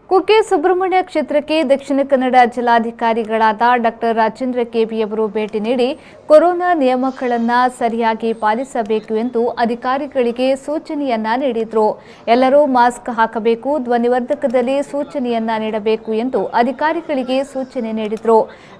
ಕುಕ್ಕೆ ಸುಬ್ರಹ್ಮಣ್ಯ ಕ್ಷೇತ್ರಕ್ಕೆ Dakshina Kannada ಜಿಲ್ಲಾಧಿಕಾರಿಗಳಾದ doctor Rajendra KB ಅವರು ಭೇಟಿ ನೀಡಿ ಕೊರೋನಾ ನಿಯಮಗಳನ್ನು ಸರಿಯಾಗಿ ಪಾಲಿಸಬೇಕು ಎಂದು ಅಧಿಕಾರಿಗಳಿಗೆ ಸೂಚನೆಯನ್ನ ನೀಡಿದರು. ಎಲ್ಲರೂ ಮಾಸ್ಕ್ ಹಾಕಬೇಕು, ಧ್ವನಿವರ್ಧಕದಲ್ಲಿ ಸೂಚನೆಯನ್ನ ನೀಡಬೇಕು ಎಂದು ಅಧಿಕಾರಿಗಳಿಗೆ ಸೂಚನೆ ನೀಡಿದರು.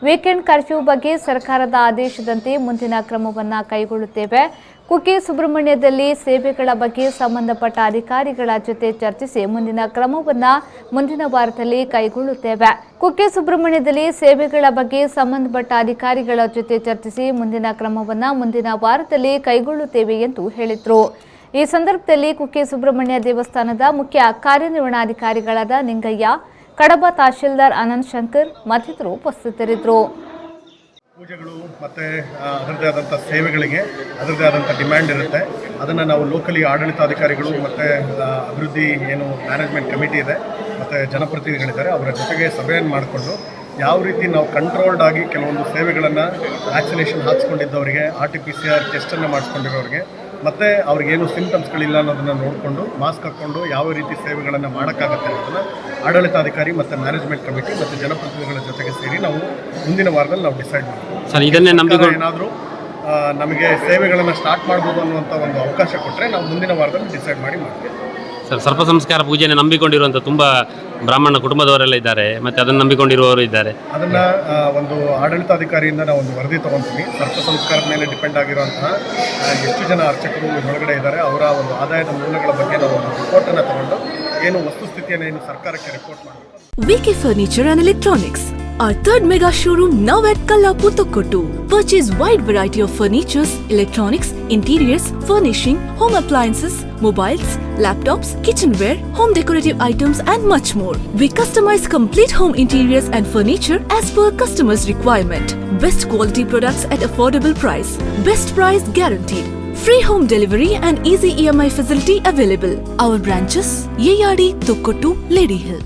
ವೀಕೆಂಡ್ ಕರ್ಫ್ಯೂ ಬಗ್ಗೆ ಸರ್ಕಾರದ ಆದೇಶದಂತೆ ಮುಂದಿನ ಕ್ರಮವನ್ನು ಕೈಗೊಳ್ಳುತ್ತೇವೆ. ಕುಕ್ಕೆ ಸುಬ್ರಹ್ಮಣ್ಯದಲ್ಲಿ ಸೇವೆಗಳ ಬಗ್ಗೆ ಸಂಬಂಧಪಟ್ಟ ಅಧಿಕಾರಿಗಳ ಜೊತೆ ಚರ್ಚಿಸಿ ಮುಂದಿನ ಕ್ರಮವನ್ನು ಮುಂದಿನ ವಾರದಲ್ಲಿ ಕೈಗೊಳ್ಳುತ್ತೇವೆ. ಕುಕ್ಕೆ ಸುಬ್ರಹ್ಮಣ್ಯದಲ್ಲಿ ಸೇವೆಗಳ ಬಗ್ಗೆ ಸಂಬಂಧಪಟ್ಟ ಅಧಿಕಾರಿಗಳ ಜೊತೆ ಚರ್ಚಿಸಿ ಮುಂದಿನ ಕ್ರಮವನ್ನು ಮುಂದಿನ ವಾರದಲ್ಲಿ ಕೈಗೊಳ್ಳುತ್ತೇವೆ ಎಂದು ಹೇಳಿದರು. ಈ ಸಂದರ್ಭದಲ್ಲಿ ಕುಕ್ಕೆ ಸುಬ್ರಹ್ಮಣ್ಯ ದೇವಸ್ಥಾನದ ಮುಖ್ಯ ಕಾರ್ಯನಿರ್ವಹಣಾಧಿಕಾರಿಗಳಾದ ನಿಂಗಯ್ಯ, ಕಡಬ ತಹಶೀಲ್ದಾರ್ ಆನಂದ್ ಶಂಕರ್ ಮತ್ತಿತರರು ಉಪಸ್ಥಿತರಿದ್ದರು. ಪೂಜೆಗಳು ಮತ್ತು ಅದರದ್ದೇ ಆದಂಥ ಸೇವೆಗಳಿಗೆ ಅದರದ್ದೇ ಆದಂಥ ಡಿಮ್ಯಾಂಡ್ ಇರುತ್ತೆ. ಅದನ್ನು ನಾವು ಲೋಕಲಿ ಆಡಳಿತಾಧಿಕಾರಿಗಳು ಮತ್ತು ಅಭಿವೃದ್ಧಿ ಏನು ಮ್ಯಾನೇಜ್ಮೆಂಟ್ ಕಮಿಟಿ ಇದೆ ಮತ್ತು ಜನಪ್ರತಿನಿಧಿಗಳಿದ್ದಾರೆ ಅವರ ಜೊತೆಗೆ ಸಭೆಯನ್ನು ಮಾಡಿಕೊಂಡು ಯಾವ ರೀತಿ ನಾವು ಕಂಟ್ರೋಲ್ಡ್ ಆಗಿ ಕೆಲವೊಂದು ಸೇವೆಗಳನ್ನು ವ್ಯಾಕ್ಸಿನೇಷನ್ ಹಾಕ್ಸ್ಕೊಂಡಿದ್ದವರಿಗೆ RT-PCR ಟೆಸ್ಟನ್ನು ಮಾಡಿಸ್ಕೊಂಡಿರೋರಿಗೆ ಮತ್ತು ಅವ್ರಿಗೇನು ಸಿಂಪ್ಟಮ್ಸ್ಗಳಿಲ್ಲ ಅನ್ನೋದನ್ನು ನೋಡಿಕೊಂಡು ಮಾಸ್ಕ್ ಹಾಕ್ಕೊಂಡು ಯಾವ ರೀತಿ ಸೇವೆಗಳನ್ನು ಮಾಡೋಕ್ಕಾಗತ್ತೆ ಅನ್ನೋದನ್ನು ಆಡಳಿತಾಧಿಕಾರಿ ಮತ್ತು ಮ್ಯಾನೇಜ್ಮೆಂಟ್ ಕಮಿಟಿ ಮತ್ತು ಜನಪ್ರತಿನಿಧಿಗಳ ಜೊತೆಗೆ ಸೇರಿ ನಾವು ಮುಂದಿನ ವಾರದಲ್ಲಿ ನಾವು ಡಿಸೈಡ್ ಮಾಡ್ತೀವಿ. ಏನಾದರೂ ನಮಗೆ ಸೇವೆಗಳನ್ನು ಸ್ಟಾರ್ಟ್ ಮಾಡ್ಬೋದು ಅನ್ನುವಂಥ ಒಂದು ಅವಕಾಶ ಕೊಟ್ಟರೆ ನಾವು ಮುಂದಿನ ವಾರದಲ್ಲಿ ಡಿಸೈಡ್ ಮಾಡ್ತೀವಿ. ಸರ್, ಸರ್ಪ ಸಂಸ್ಕಾರ ಪೂಜೆಯನ್ನು ನಂಬಿಕೊಂಡಿರುವಂಥ ತುಂಬ ಬ್ರಾಹ್ಮಣ ಕುಟುಂಬದವರೆಲ್ಲ ಇದ್ದಾರೆ ಮತ್ತು ಅದನ್ನು ನಂಬಿಕೊಂಡಿರುವವರು ಇದ್ದಾರೆ. ಅದನ್ನು ಒಂದು ಆಡಳಿತಾಧಿಕಾರಿಯಿಂದ ನಾವು ಒಂದು ವರದಿ ತೊಗೊತೀವಿ. ಸರ್ಪ ಸಂಸ್ಕಾರದ ಮೇಲೆ ಡಿಪೆಂಡ್ ಆಗಿರುವಂತಹ ಎಷ್ಟು ಜನ ಅರ್ಚಕರು ಒಳಗಡೆ ಇದ್ದಾರೆ, ಅವರ ಒಂದು ಆದಾಯದ ಮೂಲಗಳ ಬಗ್ಗೆ ನಾವು ಒಂದು ರಿಪೋರ್ಟನ್ನು ತಗೊಂಡು ಏನು ವಸ್ತುಸ್ಥಿತಿಯನ್ನು ಏನು ಸರ್ಕಾರಕ್ಕೆ ರಿಪೋರ್ಟ್ ಮಾಡಬೇಕು. VK Furniture and Electronics, our third mega showroom now at Kallapur, Tokkottu. Purchase wide variety of furnitures, electronics, interiors, furnishing, home appliances, mobiles, laptops, kitchenware, home decorative items and much more. We customize complete home interiors and furniture as per customers' requirement. Best quality products at affordable price. Best price guaranteed. Free home delivery and easy EMI facility available. Our branches: Yeyadi, Tokkottu, Lady Hill.